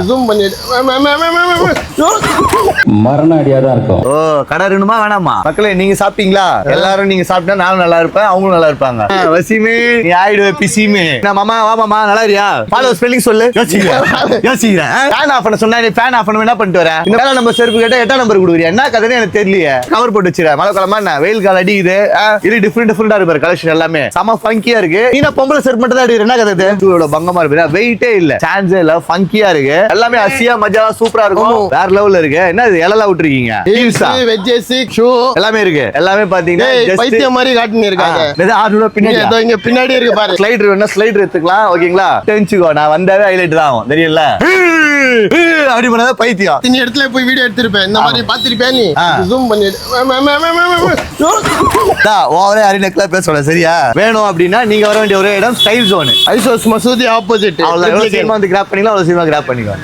Zoom பண்ணிட்டு மரண அடியா தான் இருக்கும். ஓ கடை வேணுமா வேணாமா? மக்களே நீங்க சாப்பிட்டீங்களா? எல்லாரும் நீங்க சாப்பிட்டா நானும் நல்லா இருப்பேன், அவங்களும் நல்லா இருப்பாங்க. வசீமே நீ ஆயிடுவே பிசிமே. மாமா வா மாமா நல்லா இருக்கியா? ஃபாலோ ஸ்பெல்லிங் சொல்லு. யோசிக்கிறேன். ஃபேன் ஆஃப் பண்ண சொன்னா நீ ஃபேன் ஆஃப் பண்ண என்ன பண்ணிட்டு வர? இந்த 7 நம்பர் செருப்பு கேட்டா 8 நம்பர் கொடுக்குறியா? என்ன கதைன்னு எனக்கு தெரியலையே. கவர் போட்டு வச்சிர. மழை காலமா என்ன வெயில் காலம் அடிக்குது. இது டிஃபரெண்டா இருக்கு கலெக்ஷன் எல்லாமே செம ஃபங்கியா இருக்கு. நீ பொம்பளை செருப்பு மட்டும் தான் அடிக்கிற. என்ன கதை? இவ்வளவு பங்கமா இருக்கு, வெயிட்டே இல்ல, சான்ஸே இல்ல, ஃபங்கியா இருக்கு எல்லாமே. அசியா மஜா சூப்பரா இருக்கும், வேற லெவல்ல இருக்கு. என்ன இது எல்லாம் விட்டுருக்கீங்க? எல்லாமே இருக்கு. எல்லாமே பாத்தீங்கன்னா பைத்தியம் மாதிரி காட்டுன்னு இருக்காங்க. பின்னாடி இருக்கு பாரு. ஸ்லைடர் வேணா ஸ்லைடர் எடுத்துக்கலாம். ஓகேங்களா? தெரிஞ்சுக்கோ, நான் வந்தாவே ஹைலைட் தான் ஆகும். தெரியல அப்படி பண்ணாதான் பைத்தியம். இந்த இடத்துல போய் வீடியோ எடுத்திருப்பேன். இந்த மாதிரி பாத்திருப்பேன். நீ ஜூம் பண்ணிட்டு ஓவரே அரிநெக்லாம் பேச சொல்ல. சரியா? வேணும் அப்படின்னா நீங்க வர வேண்டிய ஒரே இடம் ஸ்டைல் ஜோன், ஐசோஸ் மசூதி ஆப்போசிட். அவ்வளவு சீக்கிரமா வந்து கிராப் பண்ணிக்கலாம், அவ்வளவு சீக்கிரமா கிராப் பண்ணிக்கலாம்.